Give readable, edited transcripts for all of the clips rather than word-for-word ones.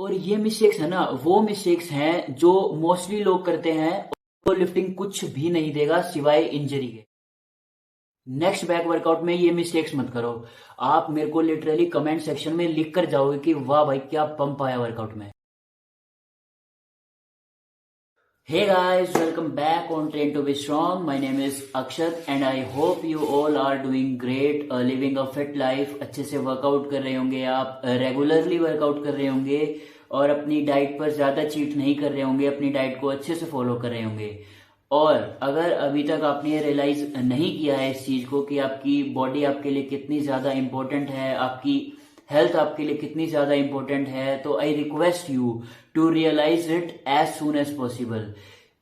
और ये मिस्टेक्स है ना, वो मिस्टेक्स हैं जो मोस्टली लोग करते हैं। और लिफ्टिंग कुछ भी नहीं देगा सिवाय इंजरी के। नेक्स्ट बैक वर्कआउट में ये मिस्टेक्स मत करो। आप मेरे को लिटरली कमेंट सेक्शन में लिख कर जाओगे कि वाह भाई क्या पंप आया वर्कआउट में। Hey guys, welcome back on Train to Be Strong. My name is Akshat and I hope you all are doing great, living a fit life. अच्छे से वर्कआउट कर रहे होंगे, आप रेगुलरली वर्कआउट कर रहे होंगे और अपनी डाइट पर ज़्यादा चीट नहीं कर रहे होंगे, अपनी डाइट को अच्छे से फॉलो कर रहे होंगे। और अगर अभी तक आपने ये रियलाइज नहीं किया है इस चीज़ को कि आपकी बॉडी आपके लिए कितनी ज़्यादा इम्पोर्टेंट है, आपकी हेल्थ आपके लिए कितनी ज्यादा इंपॉर्टेंट है, तो I request you to realise it as soon as possible.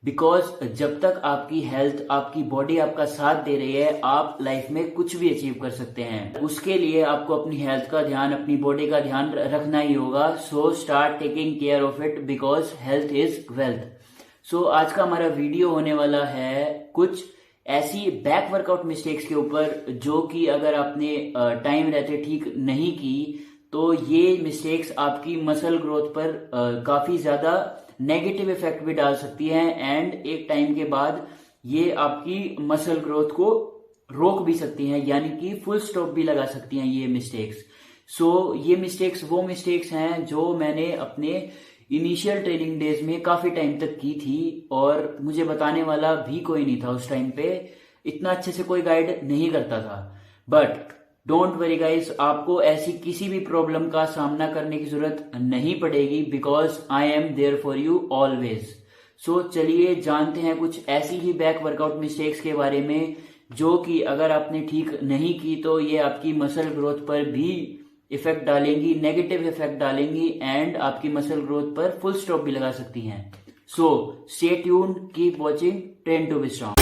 Because जब तक आपकी हेल्थ, आपकी बॉडी आपका साथ दे रही है, आप लाइफ में कुछ भी अचीव कर सकते हैं। उसके लिए आपको अपनी हेल्थ का ध्यान, अपनी बॉडी का ध्यान रखना ही होगा। So start taking care of it because health is wealth. So आज का हमारा वीडियो होने वाला है कुछ ऐसी बैक वर्कआउट मिस्टेक्स के ऊपर जो कि अगर आपने टाइम रहते ठीक नहीं की तो ये मिस्टेक्स आपकी मसल ग्रोथ पर काफी ज्यादा नेगेटिव इफेक्ट भी डाल सकती हैं एंड एक टाइम के बाद ये आपकी मसल ग्रोथ को रोक भी सकती हैं, यानी कि फुल स्टॉप भी लगा सकती हैं ये मिस्टेक्स। सो ये मिस्टेक्स वो मिस्टेक्स हैं जो मैंने अपने इनिशियल ट्रेनिंग डेज में काफी टाइम तक की थी और मुझे बताने वाला भी कोई नहीं था उस टाइम पे, इतना अच्छे से कोई गाइड नहीं करता था। बट डोंट वरी गाइस, आपको ऐसी किसी भी प्रॉब्लम का सामना करने की जरूरत नहीं पड़ेगी because I am there for you always. So चलिए जानते हैं कुछ ऐसी ही बैक वर्कआउट मिस्टेक्स के बारे में जो कि अगर आपने ठीक नहीं की तो ये आपकी मसल ग्रोथ पर भी इफेक्ट डालेंगी, नेगेटिव इफेक्ट डालेंगी एंड आपकी मसल ग्रोथ पर फुल स्टॉप भी लगा सकती हैं। So stay tuned, keep watching train to be strong.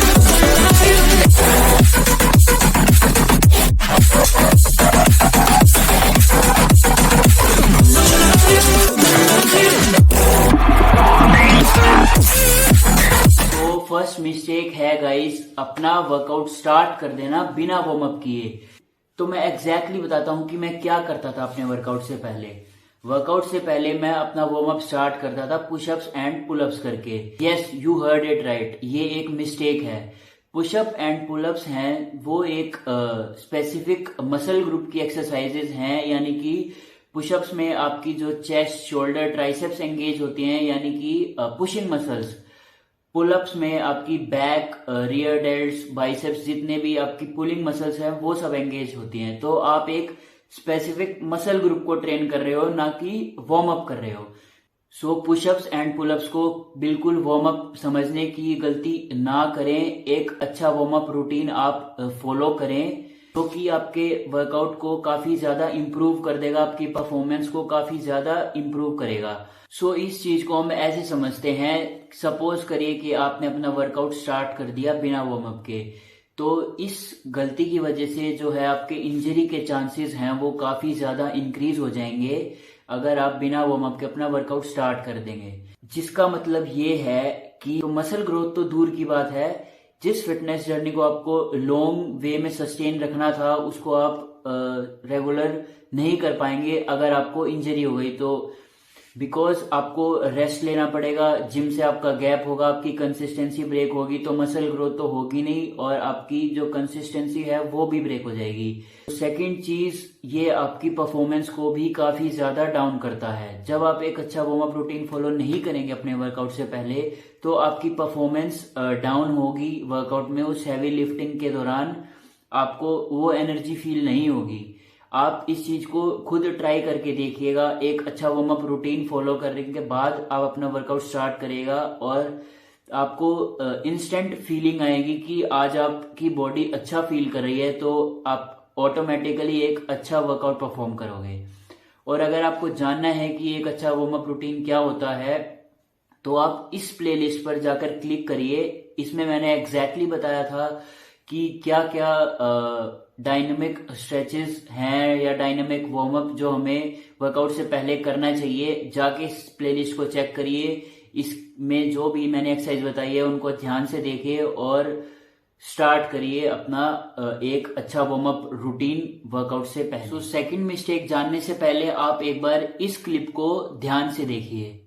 तो फर्स्ट मिस्टेक है गाइस, अपना वर्कआउट स्टार्ट कर देना बिना वार्म अप किए। तो मैं एग्जैक्टली बताता हूं कि मैं क्या करता था अपने वर्कआउट से पहले। वर्कआउट से पहले मैं अपना वार्म अप स्टार्ट करता था पुशअप्स एंड पुलअप्स करके। Yes, you heard it right, ये एक मिस्टेक है। पुशअप एंड पुलअप्स हैं वो एक स्पेसिफिक मसल ग्रुप की एक्सरसाइजेज हैं, यानी कि पुशअप्स में आपकी जो चेस्ट, शोल्डर, ट्राइसेप्स एंगेज होती हैं, यानी कि पुशिंग मसल्स। पुलअप्स में आपकी बैक, रियर डेल्ट्स, बाइसेप्स, जितने भी आपकी पुलिंग मसल्स हैं वो सब एंगेज होती हैं। तो आप एक स्पेसिफिक मसल ग्रुप को ट्रेन कर रहे हो, ना कि वार्म अप कर रहे हो। सो पुशअप्स एंड पुलअप्स को बिल्कुल वार्म अप समझने की गलती ना करें। एक अच्छा वार्म अप रूटीन आप फॉलो करें तो कि आपके वर्कआउट को काफी ज्यादा इंप्रूव कर देगा, आपकी परफॉर्मेंस को काफी ज्यादा इंप्रूव करेगा। सो इस चीज को हम ऐसे समझते हैं, सपोज करिए कि आपने अपना वर्कआउट स्टार्ट कर दिया बिना वार्म अप के, तो इस गलती की वजह से जो है आपके इंजरी के चांसेस हैं वो काफी ज्यादा इंक्रीज हो जाएंगे अगर आप बिना वार्म अप के अपना वर्कआउट स्टार्ट कर देंगे। जिसका मतलब ये है कि तो मसल ग्रोथ तो दूर की बात है, जिस फिटनेस जर्नी को आपको लॉन्ग वे में सस्टेन रखना था उसको आप रेगुलर नहीं कर पाएंगे अगर आपको इंजरी हो गई तो। बिकॉज आपको रेस्ट लेना पड़ेगा, जिम से आपका गैप होगा, आपकी कंसिस्टेंसी ब्रेक होगी, तो मसल ग्रोथ तो होगी नहीं और आपकी जो कंसिस्टेंसी है वो भी ब्रेक हो जाएगी। सेकंड चीज, ये आपकी परफॉर्मेंस को भी काफी ज्यादा डाउन करता है। जब आप एक अच्छा वार्म अप रूटीन फॉलो नहीं करेंगे अपने वर्कआउट से पहले तो आपकी परफॉर्मेंस डाउन होगी वर्कआउट में। उस हैवी लिफ्टिंग के दौरान आपको वो एनर्जी फील नहीं होगी। आप इस चीज को खुद ट्राई करके देखिएगा। एक अच्छा वार्म अप रूटीन फॉलो करने के बाद आप अपना वर्कआउट स्टार्ट करिएगा और आपको इंस्टेंट फीलिंग आएगी कि आज आपकी बॉडी अच्छा फील कर रही है, तो आप ऑटोमेटिकली एक अच्छा वर्कआउट परफॉर्म करोगे। और अगर आपको जानना है कि एक अच्छा वार्म अप रूटीन क्या होता है तो आप इस प्लेलिस्ट पर जाकर क्लिक करिए। इसमें मैंने एग्जैक्टली बताया था कि क्या क्या डायनामिक स्ट्रेचेस हैं या डायनामिक वार्म अप जो हमें वर्कआउट से पहले करना चाहिए। जाके इस प्लेलिस्ट को चेक करिए, इसमें जो भी मैंने एक्सरसाइज बताई है उनको ध्यान से देखिए और स्टार्ट करिए अपना एक अच्छा वार्म अप रूटीन वर्कआउट से पहले। तो सेकंड मिस्टेक जानने से पहले आप एक बार इस क्लिप को ध्यान से देखिए।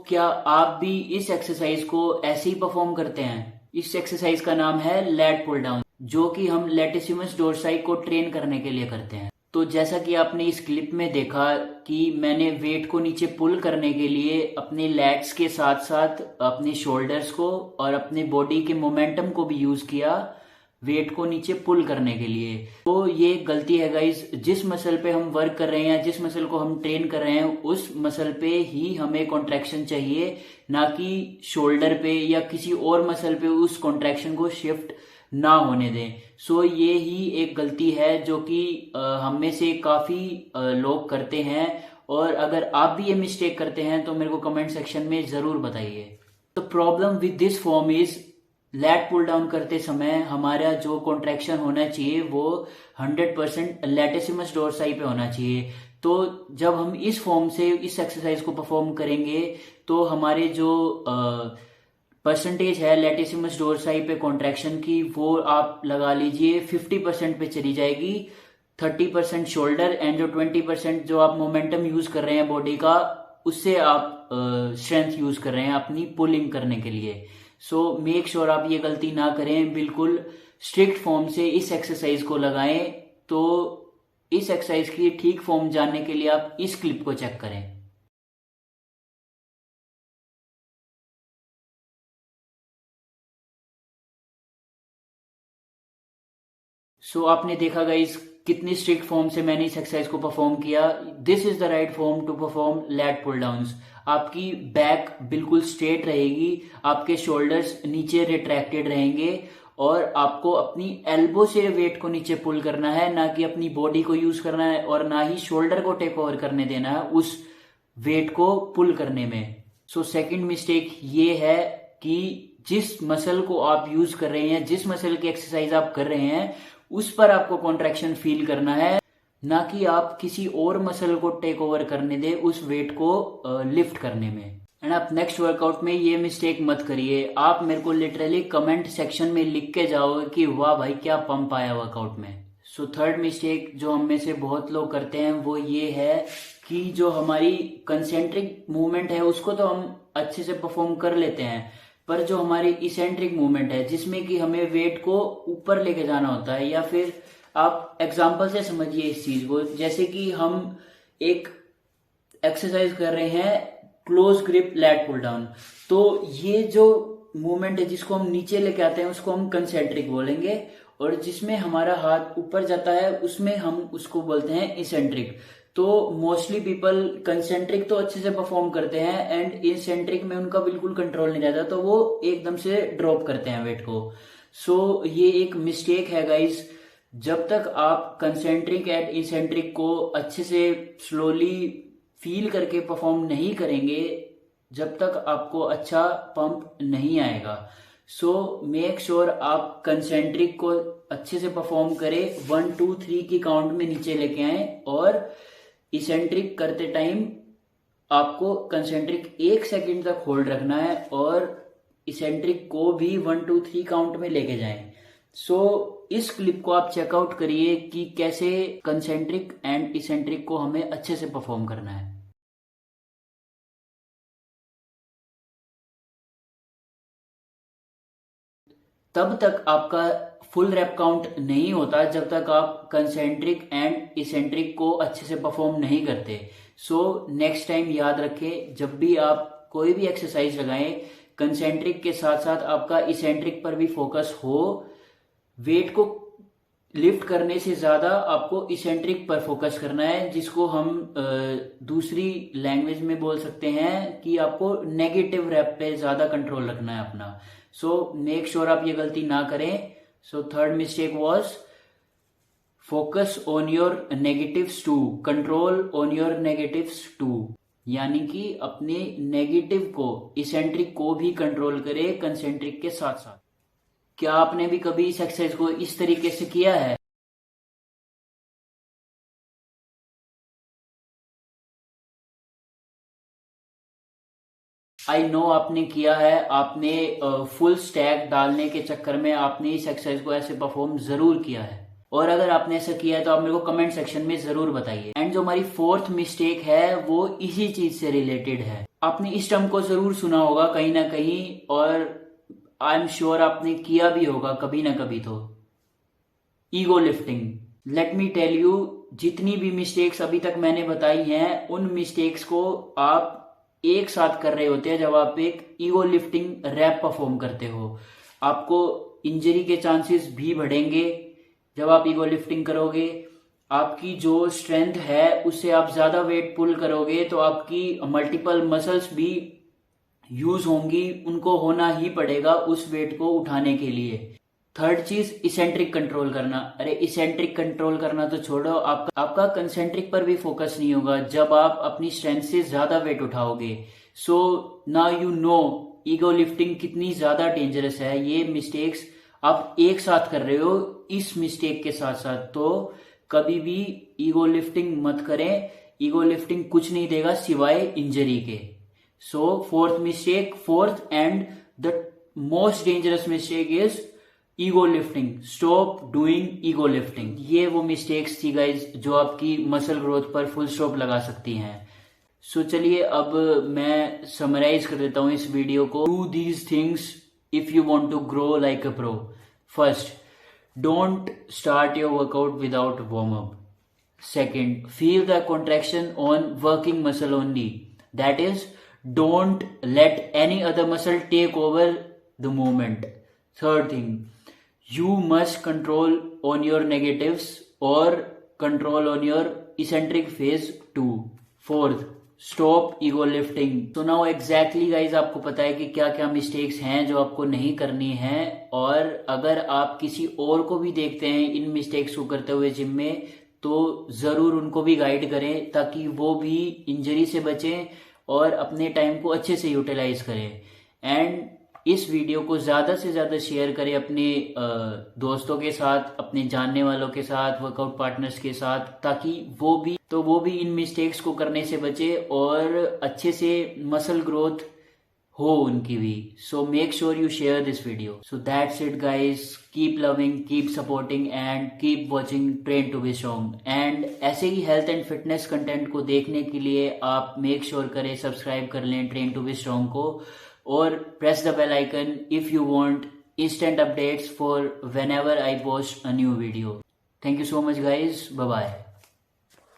क्या आप भी इस एक्सरसाइज को ऐसे ही परफॉर्म करते हैं? इस एक्सरसाइज का नाम है लैट पुल डाउन, जो कि हम लैटिसिमस डोर्साई को ट्रेन करने के लिए करते हैं। तो जैसा कि आपने इस क्लिप में देखा कि मैंने वेट को नीचे पुल करने के लिए अपने लैट्स के साथ साथ अपने शोल्डर्स को और अपने बॉडी के मोमेंटम को भी यूज किया वेट को नीचे पुल करने के लिए। तो ये गलती है गाइस, जिस मसल पे हम वर्क कर रहे हैं, जिस मसल को हम ट्रेन कर रहे हैं, उस मसल पे ही हमें कॉन्ट्रैक्शन चाहिए, ना कि शोल्डर पे या किसी और मसल पे उस कॉन्ट्रैक्शन को शिफ्ट ना होने दें। ये ही एक गलती है जो कि हम में से काफी लोग करते हैं। और अगर आप भी ये मिस्टेक करते हैं तो मेरे को कमेंट सेक्शन में जरूर बताइए। तो problem with this form is lat pull down करते समय हमारा जो कॉन्ट्रैक्शन होना चाहिए वो 100% लैटिसिमस डोर्साई पे होना चाहिए। तो जब हम इस फॉर्म से इस एक्सरसाइज को परफॉर्म करेंगे तो हमारे जो परसेंटेज है लैटिसिमस डोर्साई पे कॉन्ट्रैक्शन की, वो आप लगा लीजिए 50% पे चली जाएगी। 30% शोल्डर एंड जो 20% जो आप मोमेंटम यूज कर रहे हैं बॉडी का, उससे आप स्ट्रेंथ यूज कर रहे हैं अपनी पुलिंग करने के लिए। मेक श्योर आप ये गलती ना करें, बिल्कुल स्ट्रिक्ट फॉर्म से इस एक्सरसाइज को लगाएं। तो इस एक्सरसाइज की ठीक फॉर्म जानने के लिए आप इस क्लिप को चेक करें। आपने देखा गाइस कितनी स्ट्रिक्ट फॉर्म से मैंने इस एक्सरसाइज को परफॉर्म किया। This is the right form to perform lat pull downs. आपकी बैक बिल्कुल स्ट्रेट रहेगी, आपके शोल्डर्स नीचे रिट्रैक्टेड रहेंगे और आपको अपनी एल्बो से वेट को नीचे पुल करना है, ना कि अपनी बॉडी को यूज करना है और ना ही शोल्डर को टेक ओवर करने देना है उस वेट को पुल करने में। सेकंड मिस्टेक ये है कि जिस मसल को आप यूज कर रहे हैं, जिस मसल की एक्सरसाइज आप कर रहे हैं, उस पर आपको कॉन्ट्रैक्शन फील करना है, ना कि आप किसी और मसल को टेक ओवर करने दे उस वेट को लिफ्ट करने में। एंड आप नेक्स्ट वर्कआउट में ये मिस्टेक मत करिए। आप मेरे को लिटरली कमेंट सेक्शन में लिख के जाओगे कि वाह भाई क्या पंप आया वर्कआउट में। थर्ड मिस्टेक जो हम में से बहुत लोग करते हैं वो ये है कि जो हमारी कंसेंट्रिक मूवमेंट है उसको तो हम अच्छे से परफॉर्म कर लेते हैं, पर जो हमारी इसेंट्रिक मूवमेंट है जिसमें कि हमें वेट को ऊपर लेके जाना होता है, या फिर आप एग्जांपल से समझिए इस चीज को, जैसे कि हम एक एक्सरसाइज कर रहे हैं close grip lat pull down. तो ये जो मूवमेंट है जिसको हम नीचे लेके आते हैं उसको हम कंसेंट्रिक बोलेंगे, और जिसमें हमारा हाथ ऊपर जाता है उसमें हम उसको बोलते हैं इसेंट्रिक। तो मोस्टली पीपल कंसेंट्रिक तो अच्छे से परफॉर्म करते हैं एंड इसेंट्रिक में उनका बिल्कुल कंट्रोल नहीं रहता, तो वो एकदम से ड्रॉप करते हैं वेट को। ये एक मिस्टेक है गाइस। जब तक आप कंसेंट्रिक एंड इसेंट्रिक को अच्छे से स्लोली फील करके परफॉर्म नहीं करेंगे, जब तक आपको अच्छा पंप नहीं आएगा। मेक श्योर आप कंसेंट्रिक को अच्छे से परफॉर्म करें, 1 2 3 की काउंट में नीचे लेके आए, और इसेंट्रिक करते टाइम आपको कंसेंट्रिक 1 सेकंड तक होल्ड रखना है और इसेंट्रिक को भी 1 2 3 काउंट में लेके जाएं। इस क्लिप को आप चेकआउट करिए कि कैसे कंसेंट्रिक एंड इसेंट्रिक को हमें अच्छे से परफॉर्म करना है। तब तक आपका फुल रैप काउंट नहीं होता जब तक आप कंसेंट्रिक एंड इसेंट्रिक को अच्छे से परफॉर्म नहीं करते। नेक्स्ट टाइम याद रखें, जब भी आप कोई भी एक्सरसाइज लगाएं, कंसेंट्रिक के साथ साथ आपका इसेंट्रिक पर भी फोकस हो। वेट को लिफ्ट करने से ज्यादा आपको इसेंट्रिक पर फोकस करना है, जिसको हम दूसरी लैंग्वेज में बोल सकते हैं कि आपको नेगेटिव रैप पे ज्यादा कंट्रोल रखना है अपना। मेक श्योर आप ये गलती ना करें। Third mistake was focus on your negatives too, control on your negatives too, यानी कि अपने नेगेटिव को, इसेंट्रिक को भी कंट्रोल करे कंसेंट्रिक के साथ साथ। क्या आपने भी कभी इस एक्सरसाइज को इस तरीके से किया है? आई नो आपने किया है, आपने फुल स्टैक डालने के चक्कर में आपने इस एक्सरसाइज को ऐसे परफॉर्म जरूर किया है, और अगर आपने ऐसा किया है तो आप मेरे को कमेंट सेक्शन में जरूर बताइए। एंड जो हमारी फोर्थ मिस्टेक है वो इसी चीज से रिलेटेड है। आपने इस टर्म को जरूर सुना होगा कहीं ना कहीं, और आई एम श्योर आपने किया भी होगा कभी ना कभी तो, ego lifting. Let me tell you, जितनी भी मिस्टेक्स अभी तक मैंने बताई हैं उन मिस्टेक्स को आप एक साथ कर रहे होते हैं जब आप एक ईगो लिफ्टिंग रैप परफॉर्म करते हो। आपको इंजरी के चांसेस भी बढ़ेंगे जब आप ईगो लिफ्टिंग करोगे। आपकी जो स्ट्रेंथ है उससे आप ज्यादा वेट पुल करोगे तो आपकी मल्टीपल मसल्स भी यूज होंगी, उनको होना ही पड़ेगा उस वेट को उठाने के लिए। थर्ड चीज, इसेंट्रिक कंट्रोल करना। अरे इसेंट्रिक कंट्रोल करना तो छोड़ो, आपका कंसेंट्रिक पर भी फोकस नहीं होगा जब आप अपनी स्ट्रेंथ से ज्यादा वेट उठाओगे। So now you know ego lifting कितनी ज्यादा डेंजरस है। ये मिस्टेक्स आप एक साथ कर रहे हो इस मिस्टेक के साथ साथ, तो कभी भी ईगो लिफ्टिंग मत करें। ईगो लिफ्टिंग कुछ नहीं देगा सिवाय इंजरी के। So fourth mistake, fourth and the most dangerous mistake is ego lifting. Stop doing ego lifting. ये वो मिस्टेक्स थी गाइज जो आपकी मसल ग्रोथ पर फुल स्टॉप लगा सकती हैं। सो चलिए अब मैं समराइज कर देता हूं इस वीडियो को। Do these things if you want to grow like a pro. First, don't start your workout without warm up. Second, feel the contraction on working muscle only. That is, don't let any other muscle take over the movement. Third thing, you must control on your negatives or control on your eccentric phase too. Fourth, stop ego lifting. So now exactly guys आपको पता है कि क्या क्या mistakes हैं जो आपको नहीं करनी है, और अगर आप किसी और को भी देखते हैं इन मिस्टेक्स को करते हुए जिम में तो जरूर उनको भी गाइड करें ताकि वो भी इंजरी से बचें और अपने टाइम को अच्छे से यूटिलाइज करें। एंड इस वीडियो को ज्यादा से ज्यादा शेयर करें अपने दोस्तों के साथ, अपने जानने वालों के साथ, वर्कआउट पार्टनर्स के साथ, ताकि वो भी इन मिस्टेक्स को करने से बचे और अच्छे से मसल ग्रोथ हो उनकी भी। So make sure you share this video. So that's it guys, keep loving, keep supporting and keep watching train to be strong. And ऐसे ही हेल्थ एंड फिटनेस कंटेंट को देखने के लिए आप मेक श्योर करें सब्सक्राइब कर लें ट्रेन टू बी स्ट्रॉन्ग को, और press the bell icon if you want instant updates for whenever I post a new video. Thank you so much guys, bye bye.